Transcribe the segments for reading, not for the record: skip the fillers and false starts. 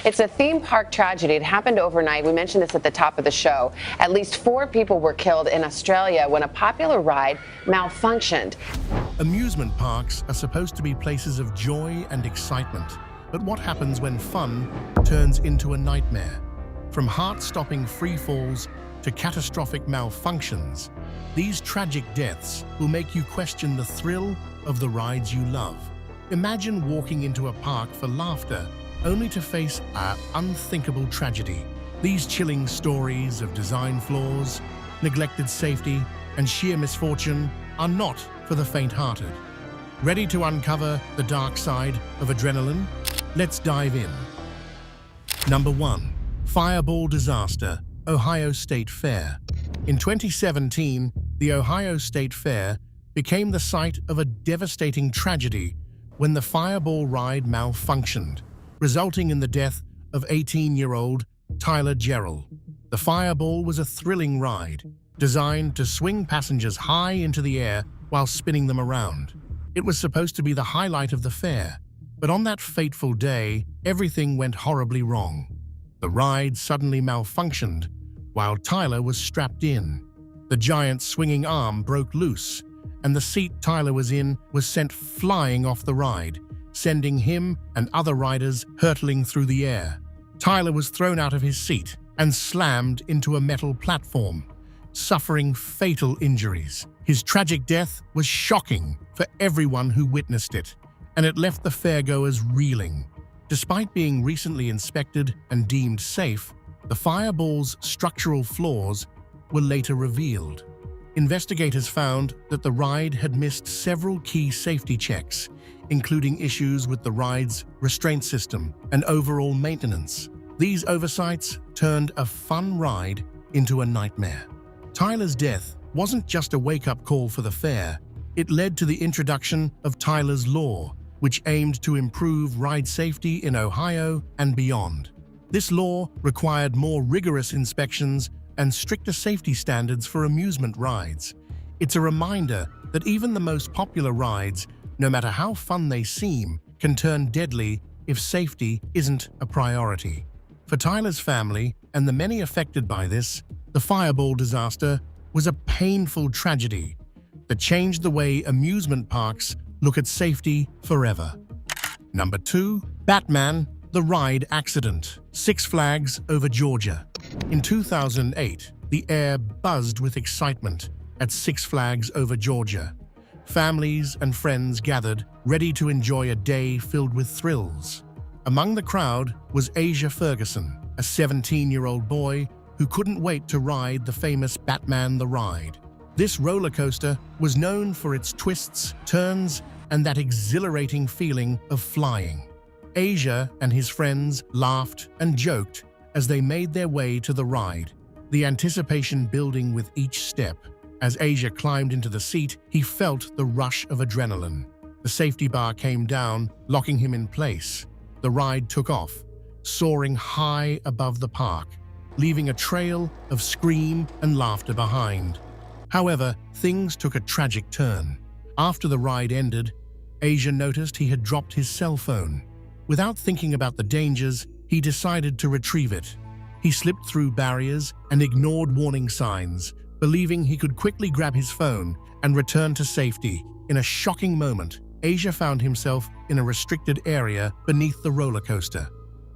It's a theme park tragedy. It happened overnight. We mentioned this at the top of the show. At least 4 people were killed in Australia when a popular ride malfunctioned. Amusement parks are supposed to be places of joy and excitement. But what happens when fun turns into a nightmare? From heart-stopping free falls to catastrophic malfunctions, these tragic deaths will make you question the thrill of the rides you love. Imagine walking into a park for laughter, only to face an unthinkable tragedy. These chilling stories of design flaws, neglected safety, and sheer misfortune are not for the faint-hearted. Ready to uncover the dark side of adrenaline? Let's dive in. Number 1. Fireball Disaster, Ohio State Fair. In 2017, the Ohio State Fair became the site of a devastating tragedy when the fireball ride malfunctioned, resulting in the death of 18-year-old Tyler Gerald. The fireball was a thrilling ride, designed to swing passengers high into the air while spinning them around. It was supposed to be the highlight of the fair, but on that fateful day, everything went horribly wrong. The ride suddenly malfunctioned while Tyler was strapped in. The giant swinging arm broke loose, and the seat Tyler was in was sent flying off the ride, sending him and other riders hurtling through the air. Tyler was thrown out of his seat and slammed into a metal platform, suffering fatal injuries. His tragic death was shocking for everyone who witnessed it, and it left the fairgoers reeling. Despite being recently inspected and deemed safe, the fireball's structural flaws were later revealed. Investigators found that the ride had missed several key safety checks, including issues with the ride's restraint system and overall maintenance. These oversights turned a fun ride into a nightmare. Tyler's death wasn't just a wake-up call for the fair. It led to the introduction of Tyler's Law, which aimed to improve ride safety in Ohio and beyond. This law required more rigorous inspections and stricter safety standards for amusement rides. It's a reminder that even the most popular rides, no matter how fun they seem, can turn deadly if safety isn't a priority. For Tyler's family and the many affected by this, the fireball disaster was a painful tragedy that changed the way amusement parks look at safety forever. Number 2. Batman: The Ride Accident, Six Flags over Georgia. In 2008, the air buzzed with excitement at Six Flags over Georgia. Families and friends gathered, ready to enjoy a day filled with thrills. Among the crowd was Asia Ferguson, a 17-year-old boy who couldn't wait to ride the famous Batman the Ride. This roller coaster was known for its twists, turns, and that exhilarating feeling of flying. Asia and his friends laughed and joked as they made their way to the ride, the anticipation building with each step. As Asia climbed into the seat, he felt the rush of adrenaline. The safety bar came down, locking him in place. The ride took off, soaring high above the park, leaving a trail of scream and laughter behind. However, things took a tragic turn. After the ride ended, Asia noticed he had dropped his cell phone. Without thinking about the dangers, he decided to retrieve it. He slipped through barriers and ignored warning signs, believing he could quickly grab his phone and return to safety. In a shocking moment, Asia found himself in a restricted area beneath the roller coaster.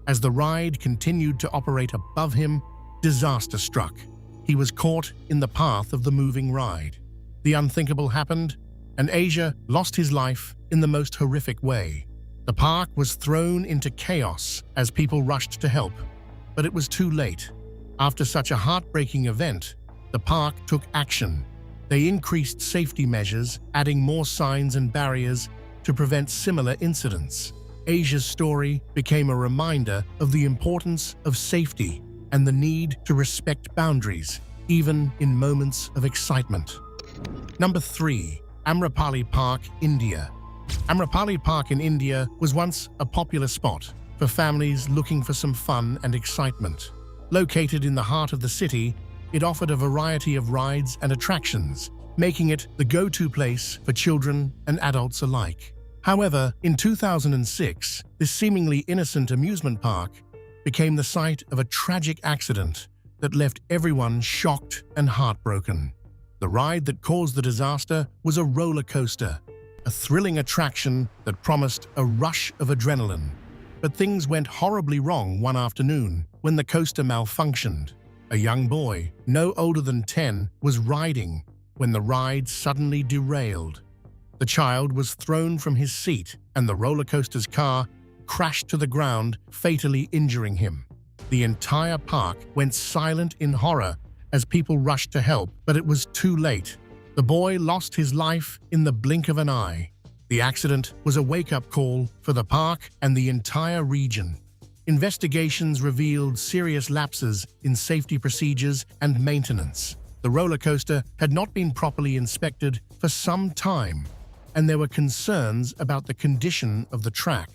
As the ride continued to operate above him, disaster struck. He was caught in the path of the moving ride. The unthinkable happened, and Asia lost his life in the most horrific way. The park was thrown into chaos as people rushed to help, but it was too late. After such a heartbreaking event, the park took action. They increased safety measures, adding more signs and barriers to prevent similar incidents. Asia's story became a reminder of the importance of safety and the need to respect boundaries, even in moments of excitement. Number 3. Amrapali Park, India. Amrapali Park in India was once a popular spot for families looking for some fun and excitement. Located in the heart of the city, it offered a variety of rides and attractions, making it the go-to place for children and adults alike. However, in 2006, this seemingly innocent amusement park became the site of a tragic accident that left everyone shocked and heartbroken. The ride that caused the disaster was a roller coaster, a thrilling attraction that promised a rush of adrenaline. But things went horribly wrong one afternoon when the coaster malfunctioned. A young boy, no older than 10, was riding when the ride suddenly derailed. The child was thrown from his seat, and the roller coaster's car crashed to the ground, fatally injuring him. The entire park went silent in horror as people rushed to help, but it was too late. The boy lost his life in the blink of an eye. The accident was a wake-up call for the park and the entire region. Investigations revealed serious lapses in safety procedures and maintenance. The roller coaster had not been properly inspected for some time, and there were concerns about the condition of the track.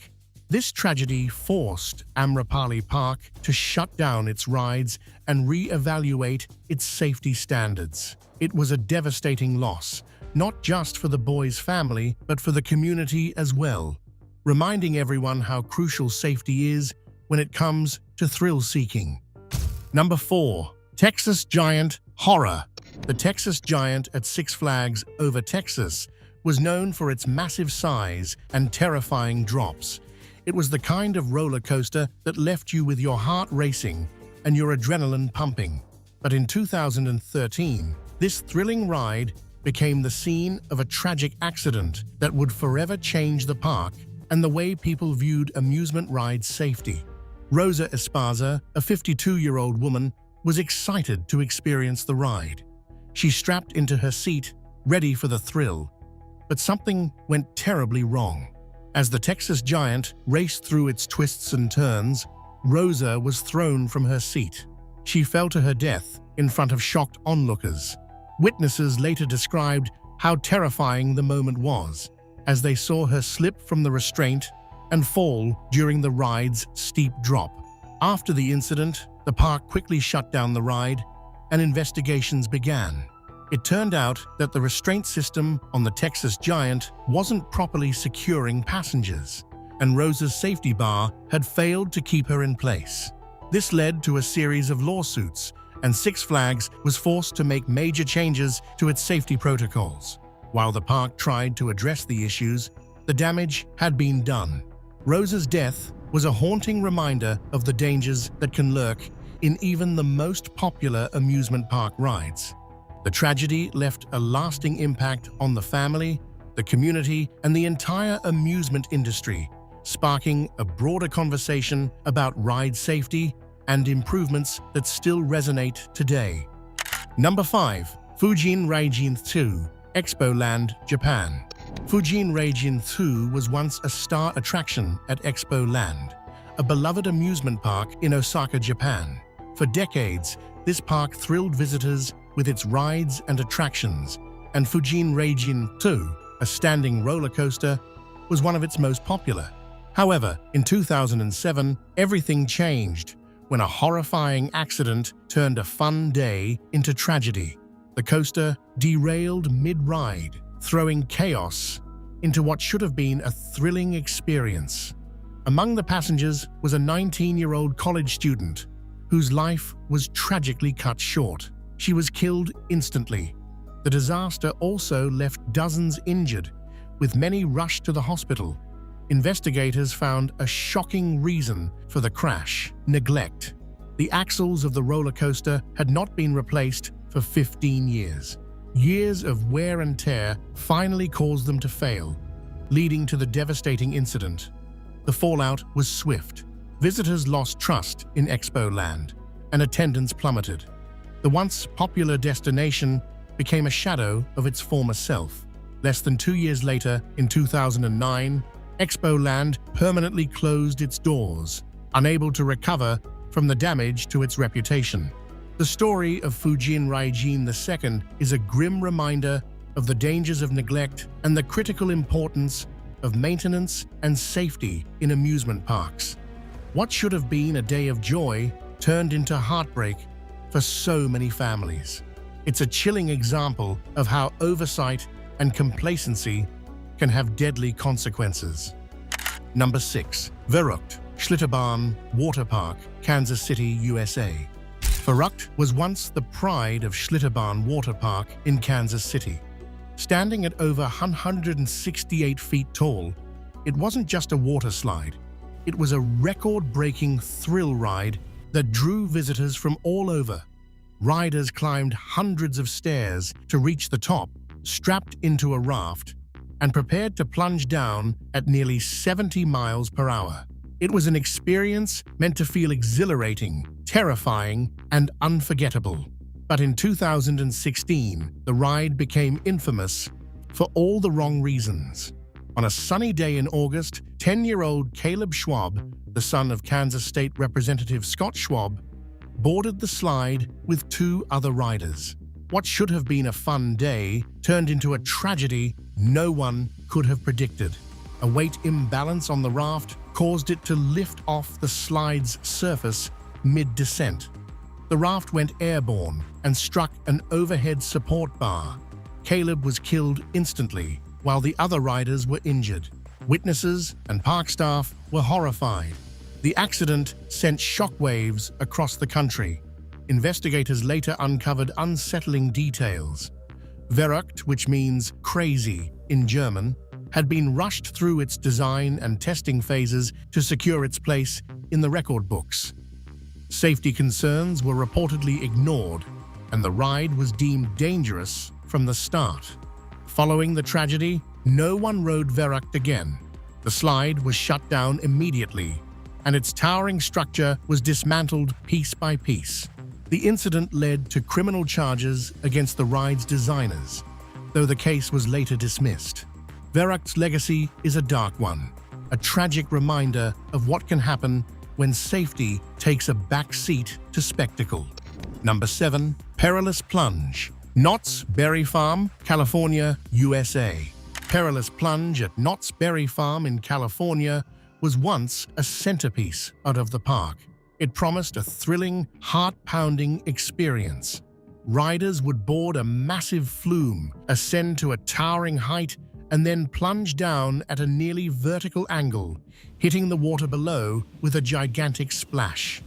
This tragedy forced Amrapali Park to shut down its rides and re-evaluate its safety standards. It was a devastating loss, not just for the boy's family, but for the community as well, reminding everyone how crucial safety is when it comes to thrill-seeking. Number 4. Texas Giant Horror. The Texas Giant at Six Flags Over Texas was known for its massive size and terrifying drops. It was the kind of roller coaster that left you with your heart racing and your adrenaline pumping. But in 2013, this thrilling ride became the scene of a tragic accident that would forever change the park and the way people viewed amusement ride safety. Rosa Esparza, a 52-year-old woman, was excited to experience the ride. She strapped into her seat, ready for the thrill. But something went terribly wrong. As the Texas Giant raced through its twists and turns, Rosa was thrown from her seat. She fell to her death in front of shocked onlookers. Witnesses later described how terrifying the moment was, as they saw her slip from the restraint and fall during the ride's steep drop. After the incident, the park quickly shut down the ride, and investigations began. It turned out that the restraint system on the Texas Giant wasn't properly securing passengers, and Rosa's safety bar had failed to keep her in place. This led to a series of lawsuits, and Six Flags was forced to make major changes to its safety protocols. While the park tried to address the issues, the damage had been done. Rosa's death was a haunting reminder of the dangers that can lurk in even the most popular amusement park rides. The tragedy left a lasting impact on the family, the community, and the entire amusement industry, sparking a broader conversation about ride safety and improvements that still resonate today. Number 5. Fujin Raijin 2, Expo Land, Japan. Fujin Raijin 2 was once a star attraction at Expo Land, a beloved amusement park in Osaka, Japan. For decades, this park thrilled visitors with its rides and attractions, and Fujin Raijin 2, a standing roller coaster, was one of its most popular. However, in 2007, everything changed when a horrifying accident turned a fun day into tragedy. The coaster derailed mid-ride, throwing chaos into what should have been a thrilling experience. Among the passengers was a 19-year-old college student whose life was tragically cut short. She was killed instantly. The disaster also left dozens injured, with many rushed to the hospital. Investigators found a shocking reason for the crash: neglect. The axles of the roller coaster had not been replaced for 15 years. Years of wear and tear finally caused them to fail, leading to the devastating incident. The fallout was swift. Visitors lost trust in Expo Land, and attendance plummeted. The once popular destination became a shadow of its former self. Less than 2 years later, in 2009, Expo Land permanently closed its doors, unable to recover from the damage to its reputation. The story of Fujin Raijin II is a grim reminder of the dangers of neglect and the critical importance of maintenance and safety in amusement parks. What should have been a day of joy turned into heartbreak for so many families. It's a chilling example of how oversight and complacency can have deadly consequences. Number 6. Verrückt. Schlitterbahn Water Park, Kansas City, USA. Verrückt was once the pride of Schlitterbahn Water Park in Kansas City. Standing at over 168 feet tall, it wasn't just a water slide. It was a record-breaking thrill ride that drew visitors from all over. Riders climbed hundreds of stairs to reach the top, strapped into a raft, and prepared to plunge down at nearly 70 miles per hour. It was an experience meant to feel exhilarating, terrifying, and unforgettable. But in 2016, the ride became infamous for all the wrong reasons. On a sunny day in August, 10-year-old Caleb Schwab, the son of Kansas State Representative Scott Schwab, boarded the slide with 2 other riders. What should have been a fun day turned into a tragedy no one could have predicted. A weight imbalance on the raft caused it to lift off the slide's surface mid-descent. The raft went airborne and struck an overhead support bar. Caleb was killed instantly, while the other riders were injured. Witnesses and park staff were horrified. The accident sent shockwaves across the country. Investigators later uncovered unsettling details. Verrückt, which means crazy in German, had been rushed through its design and testing phases to secure its place in the record books. Safety concerns were reportedly ignored, and the ride was deemed dangerous from the start. Following the tragedy, no one rode Verrückt again. The slide was shut down immediately, and its towering structure was dismantled piece by piece. The incident led to criminal charges against the ride's designers, though the case was later dismissed. Verrückt's legacy is a dark one, a tragic reminder of what can happen when safety takes a back seat to spectacle. Number 7. Perilous Plunge. Knott's Berry Farm, California, USA. Perilous Plunge at Knott's Berry Farm in California was once a centerpiece out of the park. It promised a thrilling, heart-pounding experience. Riders would board a massive flume, ascend to a towering height, and then plunge down at a nearly vertical angle, hitting the water below with a gigantic splash.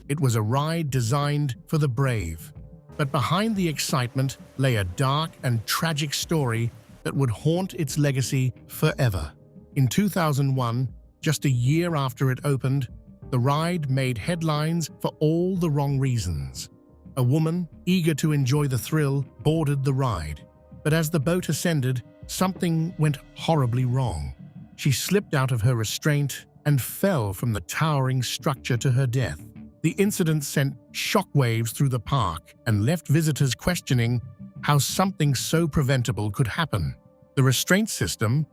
It was a ride designed for the brave. But behind the excitement lay a dark and tragic story that would haunt its legacy forever. In 2001, just a year after it opened, the ride made headlines for all the wrong reasons. A woman, eager to enjoy the thrill, boarded the ride. But as the boat ascended, something went horribly wrong. She slipped out of her restraint and fell from the towering structure to her death. The incident sent shockwaves through the park and left visitors questioning how something so preventable could happen. The restraint system,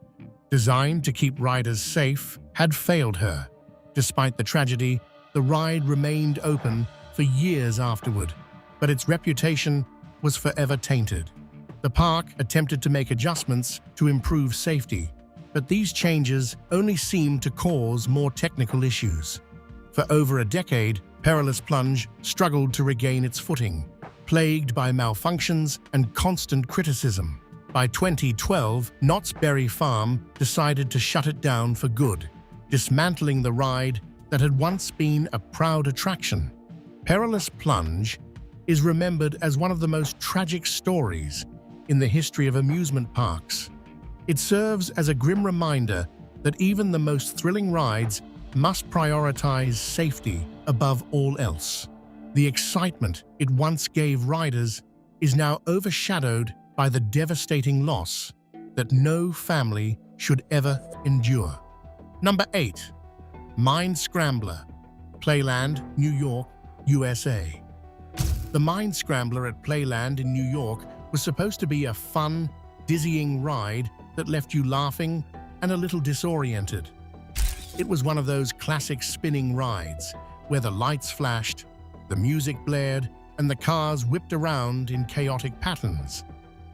designed to keep riders safe, had failed her. Despite the tragedy, the ride remained open for years afterward, but its reputation was forever tainted. The park attempted to make adjustments to improve safety, but these changes only seemed to cause more technical issues. For over a decade, Perilous Plunge struggled to regain its footing, plagued by malfunctions and constant criticism. By 2012, Knott's Berry Farm decided to shut it down for good, dismantling the ride that had once been a proud attraction. Perilous Plunge is remembered as one of the most tragic stories in the history of amusement parks. It serves as a grim reminder that even the most thrilling rides must prioritize safety above all else. The excitement it once gave riders is now overshadowed by the devastating loss that no family should ever endure. Number 8. Mind Scrambler, Playland, New York, USA. The Mind Scrambler at Playland in New York was supposed to be a fun, dizzying ride that left you laughing and a little disoriented. It was one of those classic spinning rides where the lights flashed, the music blared, and the cars whipped around in chaotic patterns.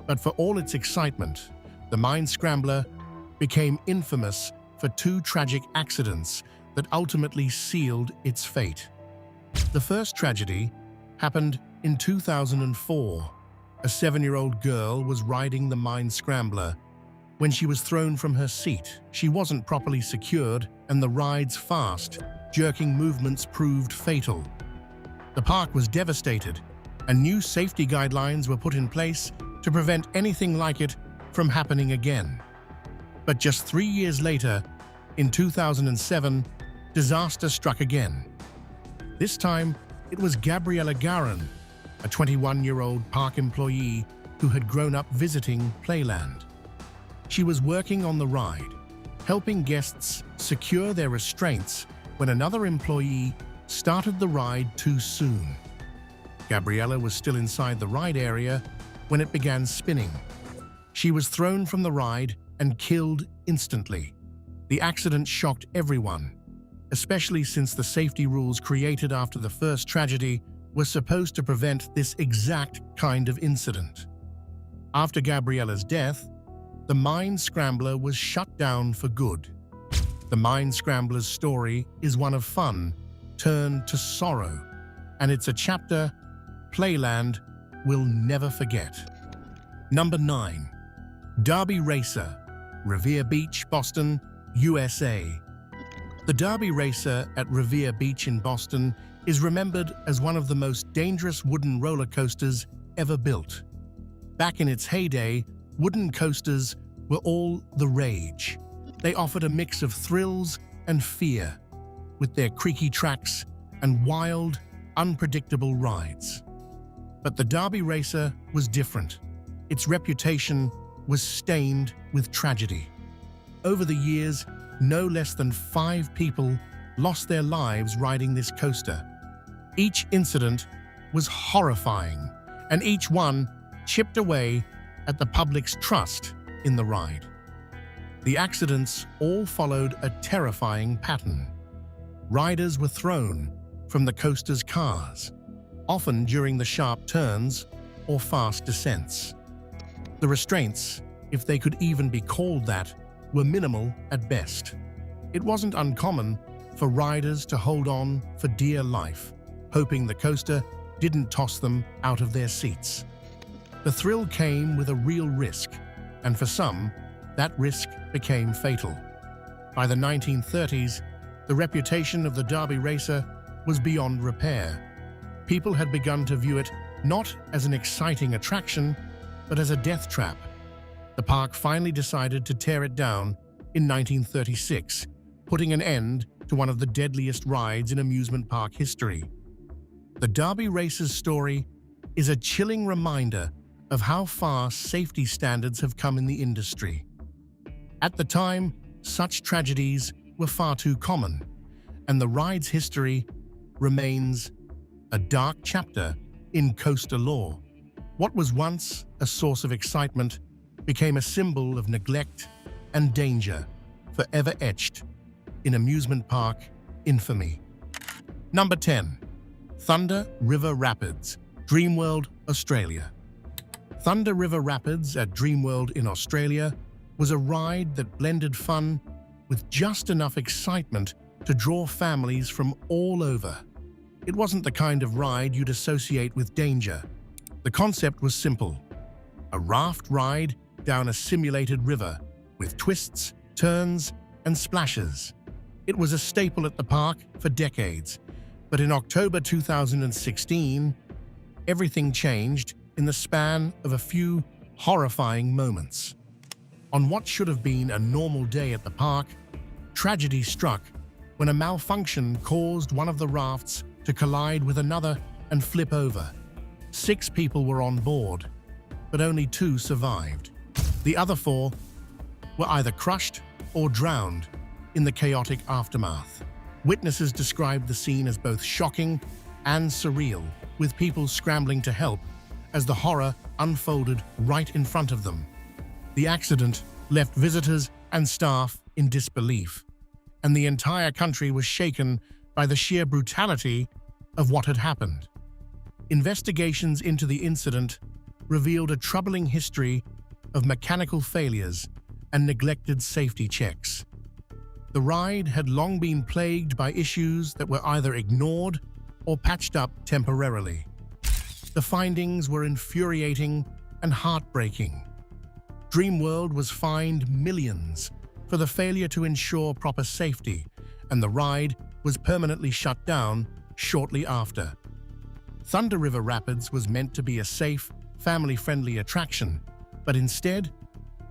But for all its excitement, the Mind Scrambler became infamous for 2 tragic accidents that ultimately sealed its fate. The first tragedy happened in 2004. A 7-year-old girl was riding the Mind Scrambler when she was thrown from her seat. She wasn't properly secured, and the ride's fast jerking movements proved fatal. The park was devastated, and new safety guidelines were put in place to prevent anything like it from happening again. But just 3 years later, in 2007, disaster struck again. This time, it was Gabriella Garin, a 21-year-old park employee who had grown up visiting Playland. She was working on the ride, helping guests secure their restraints when another employee started the ride too soon. Gabriella was still inside the ride area when it began spinning. She was thrown from the ride and killed instantly. The accident shocked everyone, especially since the safety rules created after the first tragedy were supposed to prevent this exact kind of incident. After Gabriella's death, the Mine Scrambler was shut down for good. The Mine Scrambler's story is one of fun turned to sorrow, and it's a chapter Playland will never forget. Number 9. Derby Racer, Revere Beach, Boston, USA. The Derby Racer at Revere Beach in Boston is remembered as one of the most dangerous wooden roller coasters ever built. Back in its heyday, wooden coasters were all the rage. They offered a mix of thrills and fear, with their creaky tracks and wild, unpredictable rides. But the Derby Racer was different. Its reputation was stained with tragedy. Over the years, no less than 5 people lost their lives riding this coaster. Each incident was horrifying, and each one chipped away at the public's trust in the ride. The accidents all followed a terrifying pattern. Riders were thrown from the coaster's cars, often during the sharp turns or fast descents. The restraints, if they could even be called that, were minimal at best. It wasn't uncommon for riders to hold on for dear life, hoping the coaster didn't toss them out of their seats. The thrill came with a real risk, and for some, that risk became fatal. By the 1930s, the reputation of the Derby Racer was beyond repair. People had begun to view it not as an exciting attraction, but as a death trap. The park finally decided to tear it down in 1936, putting an end to one of the deadliest rides in amusement park history. The Derby Racer's story is a chilling reminder of how far safety standards have come in the industry. At the time, such tragedies were far too common, and the ride's history remains a dark chapter in coaster lore. What was once a source of excitement became a symbol of neglect and danger, forever etched in amusement park infamy. Number 10. Thunder River Rapids, Dreamworld, Australia. Thunder River Rapids at Dreamworld in Australia was a ride that blended fun with just enough excitement to draw families from all over. It wasn't the kind of ride you'd associate with danger. The concept was simple: a raft ride down a simulated river with twists, turns, and splashes. It was a staple at the park for decades, but in October 2016, everything changed in the span of a few horrifying moments. On what should have been a normal day at the park, tragedy struck when a malfunction caused one of the rafts to collide with another and flip over. 6 people were on board, but only 2 survived. The other 4 were either crushed or drowned in the chaotic aftermath. Witnesses described the scene as both shocking and surreal, with people scrambling to help as the horror unfolded right in front of them. The accident left visitors and staff in disbelief, and the entire country was shaken by the sheer brutality of what had happened. Investigations into the incident revealed a troubling history of mechanical failures and neglected safety checks. The ride had long been plagued by issues that were either ignored or patched up temporarily. The findings were infuriating and heartbreaking. Dreamworld was fined millions for the failure to ensure proper safety, and the ride was permanently shut down shortly after. Thunder River Rapids was meant to be a safe, family-friendly attraction, but instead,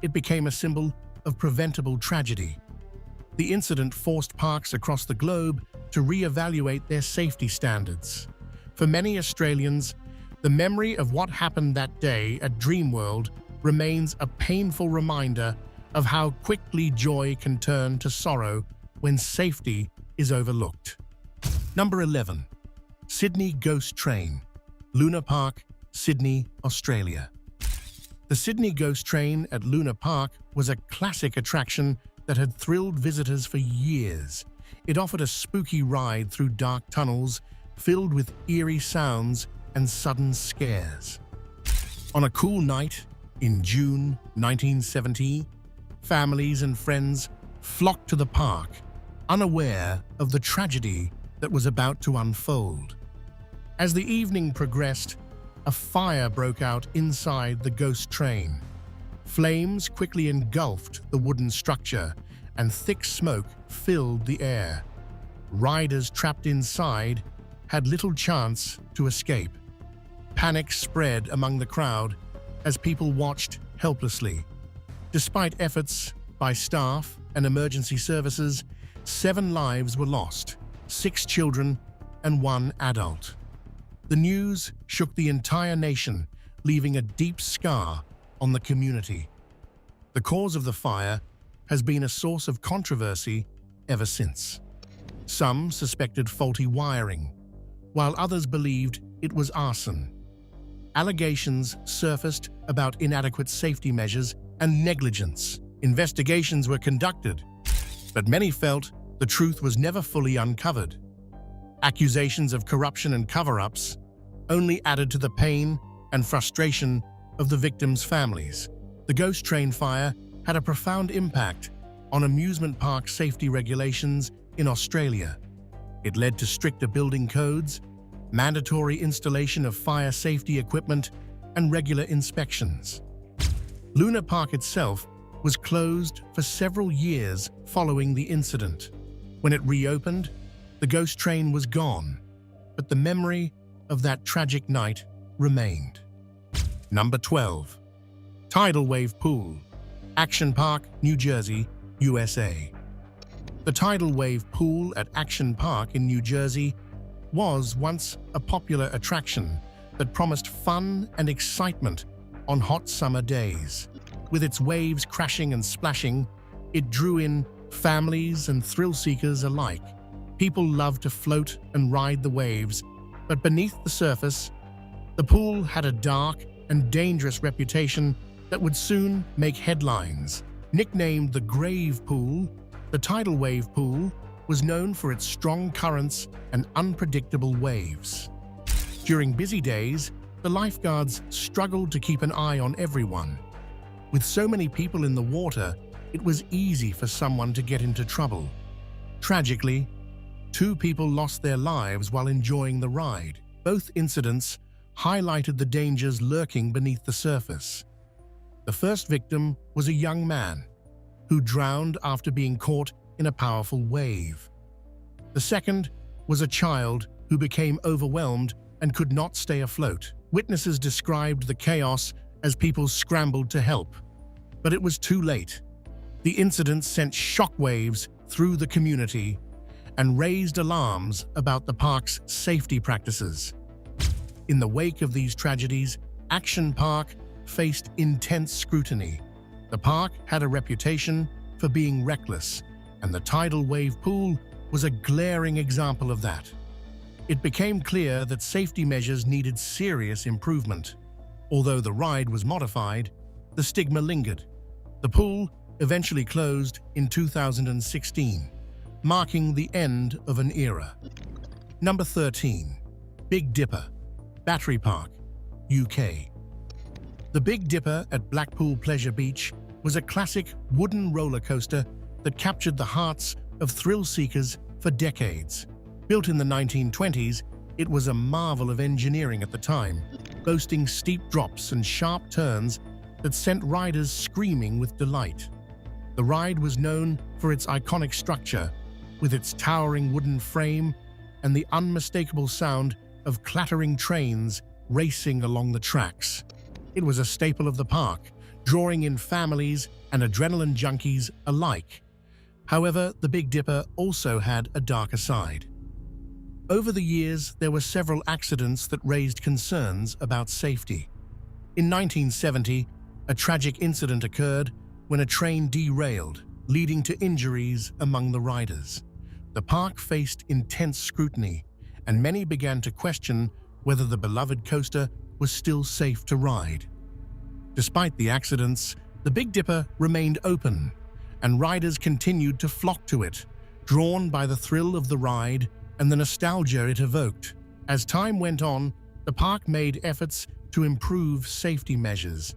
it became a symbol of preventable tragedy. The incident forced parks across the globe to re-evaluate their safety standards. For many Australians, the memory of what happened that day at Dreamworld remains a painful reminder of how quickly joy can turn to sorrow when safety is overlooked. Number 11. Sydney Ghost Train, Luna Park, Sydney, Australia. The Sydney Ghost Train at Luna Park was a classic attraction that had thrilled visitors for years. It offered a spooky ride through dark tunnels filled with eerie sounds and sudden scares. On a cool night in June 1970, families and friends flocked to the park, unaware of the tragedy that was about to unfold. As the evening progressed, a fire broke out inside the ghost train. Flames quickly engulfed the wooden structure, and thick smoke filled the air. Riders trapped inside had little chance to escape. Panic spread among the crowd as people watched helplessly. Despite efforts by staff and emergency services, 7 lives were lost, 6 children and 1 adult. The news shook the entire nation, leaving a deep scar on the community. The cause of the fire has been a source of controversy ever since. Some suspected faulty wiring, while others believed it was arson. Allegations surfaced about inadequate safety measures and negligence. Investigations were conducted, but many felt the truth was never fully uncovered. Accusations of corruption and cover-ups only added to the pain and frustration of the victims' families. The ghost train fire had a profound impact on amusement park safety regulations in Australia. It led to stricter building codes, mandatory installation of fire safety equipment, and regular inspections. Luna Park itself was closed for several years following the incident. When it reopened, the ghost train was gone, but the memory of that tragic night remained. Number 12. Tidal Wave Pool, Action Park, New Jersey, USA. The Tidal Wave Pool at Action Park in New Jersey was once a popular attraction that promised fun and excitement on hot summer days. With its waves crashing and splashing, it drew in families and thrill-seekers alike. People loved to float and ride the waves, but beneath the surface, the pool had a dark and dangerous reputation that would soon make headlines. Nicknamed the Grave Pool, the Tidal Wave Pool was known for its strong currents and unpredictable waves. During busy days, the lifeguards struggled to keep an eye on everyone. With so many people in the water, it was easy for someone to get into trouble. Tragically, 2 people lost their lives while enjoying the ride. Both incidents highlighted the dangers lurking beneath the surface. The first victim was a young man who drowned after being caught in a powerful wave. The second was a child who became overwhelmed and could not stay afloat. Witnesses described the chaos as people scrambled to help, but it was too late. The incident sent shockwaves through the community and raised alarms about the park's safety practices. In the wake of these tragedies, Action Park faced intense scrutiny. The park had a reputation for being reckless, and the Tidal Wave Pool was a glaring example of that. It became clear that safety measures needed serious improvement. Although the ride was modified, the stigma lingered. The pool eventually closed in 2016, marking the end of an era. Number 13. Big Dipper, Battery Park, UK. The Big Dipper at Blackpool Pleasure Beach was a classic wooden roller coaster that captured the hearts of thrill-seekers for decades. Built in the 1920s, it was a marvel of engineering at the time, boasting steep drops and sharp turns that sent riders screaming with delight. The ride was known for its iconic structure, with its towering wooden frame and the unmistakable sound of clattering trains racing along the tracks. It was a staple of the park, drawing in families and adrenaline junkies alike. However, the Big Dipper also had a darker side. Over the years, there were several accidents that raised concerns about safety. In 1970, a tragic incident occurred when a train derailed, leading to injuries among the riders. The park faced intense scrutiny, and many began to question whether the beloved coaster was still safe to ride. Despite the accidents, the Big Dipper remained open, and riders continued to flock to it, drawn by the thrill of the ride and the nostalgia it evoked. As time went on, the park made efforts to improve safety measures,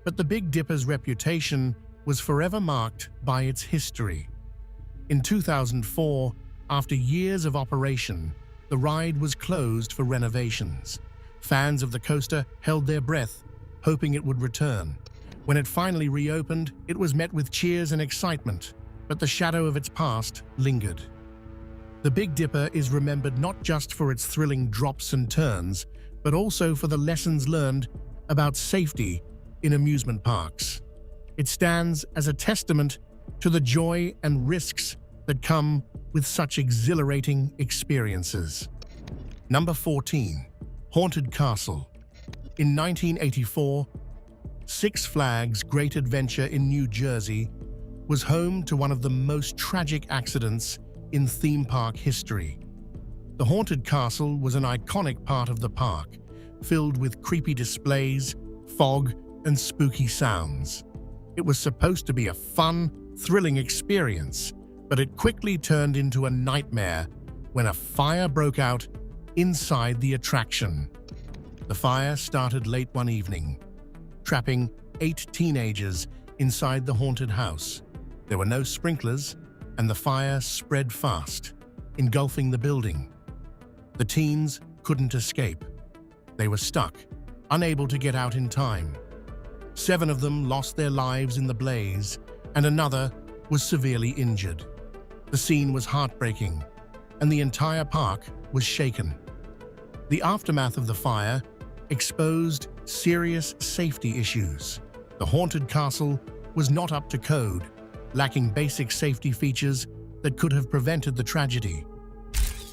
but the Big Dipper's reputation was forever marked by its history. In 2004, after years of operation, the ride was closed for renovations. Fans of the coaster held their breath, hoping it would return. When it finally reopened, it was met with cheers and excitement, but the shadow of its past lingered. The Big Dipper is remembered not just for its thrilling drops and turns, but also for the lessons learned about safety in amusement parks. It stands as a testament to the joy and risks that come with such exhilarating experiences. Number 14. Haunted Castle. In 1984, Six Flags Great Adventure in New Jersey was home to one of the most tragic accidents in theme park history. The Haunted Castle was an iconic part of the park, filled with creepy displays, fog, and spooky sounds. It was supposed to be a fun, thrilling experience, but it quickly turned into a nightmare when a fire broke out inside the attraction. The fire started late one evening, trapping 8 teenagers inside the haunted house. There were no sprinklers, and the fire spread fast, engulfing the building. The teens couldn't escape. They were stuck, unable to get out in time. 7 of them lost their lives in the blaze, and another was severely injured. The scene was heartbreaking, and the entire park was shaken. The aftermath of the fire exposed serious safety issues. The Haunted Castle was not up to code, lacking basic safety features that could have prevented the tragedy.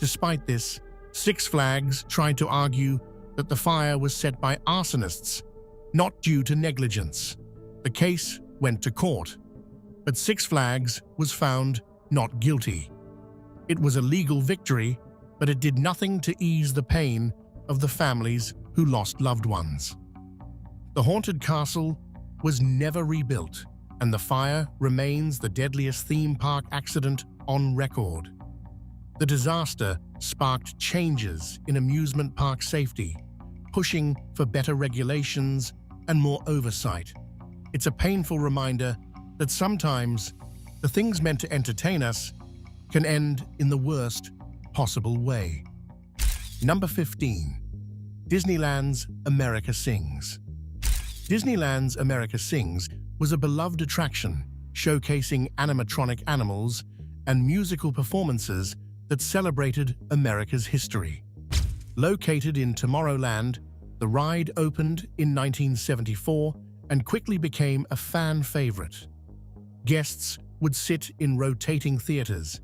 Despite this, Six Flags tried to argue that the fire was set by arsonists, not due to negligence. The case went to court, but Six Flags was found not guilty. It was a legal victory, but it did nothing to ease the pain of the families who lost loved ones. The Haunted Castle was never rebuilt, and the fire remains the deadliest theme park accident on record. The disaster sparked changes in amusement park safety, pushing for better regulations and more oversight. It's a painful reminder that sometimes the things meant to entertain us can end in the worst possible way. Number 15. Disneyland's America Sings. Disneyland's America Sings was a beloved attraction showcasing animatronic animals and musical performances that celebrated America's history. Located in Tomorrowland, the ride opened in 1974 and quickly became a fan favorite. Guests would sit in rotating theaters,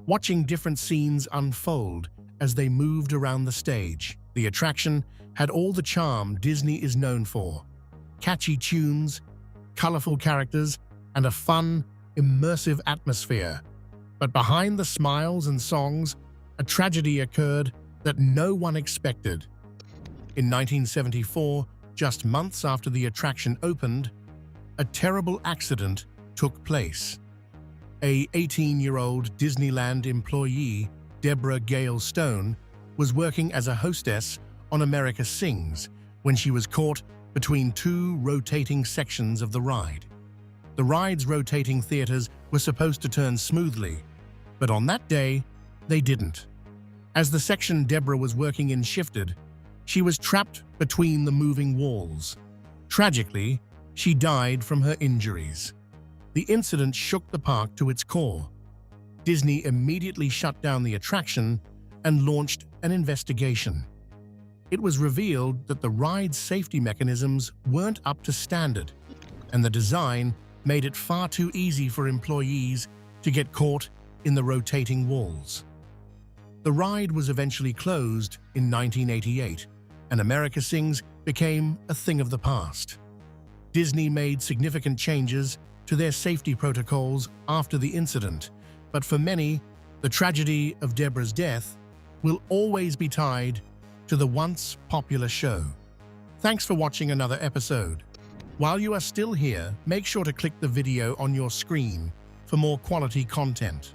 watching different scenes unfold as they moved around the stage. The attraction had all the charm Disney is known for: catchy tunes, colorful characters, and a fun, immersive atmosphere. But behind the smiles and songs, a tragedy occurred that no one expected. In 1974, just months after the attraction opened, a terrible accident took place. A 18-year-old Disneyland employee, Deborah Gale Stone, was working as a hostess on America Sings when she was caught between 2 rotating sections of the ride. The ride's rotating theaters were supposed to turn smoothly, but on that day, they didn't. As the section Deborah was working in shifted, she was trapped between the moving walls. Tragically, she died from her injuries. The incident shook the park to its core. Disney immediately shut down the attraction and launched an investigation. It was revealed that the ride's safety mechanisms weren't up to standard, and the design made it far too easy for employees to get caught in the rotating walls. The ride was eventually closed in 1988, and America Sings became a thing of the past. Disney made significant changes to their safety protocols after the incident, but for many, the tragedy of Deborah's death will always be tied to the once popular show. Thanks for watching another episode. While you are still here, make sure to click the video on your screen for more quality content.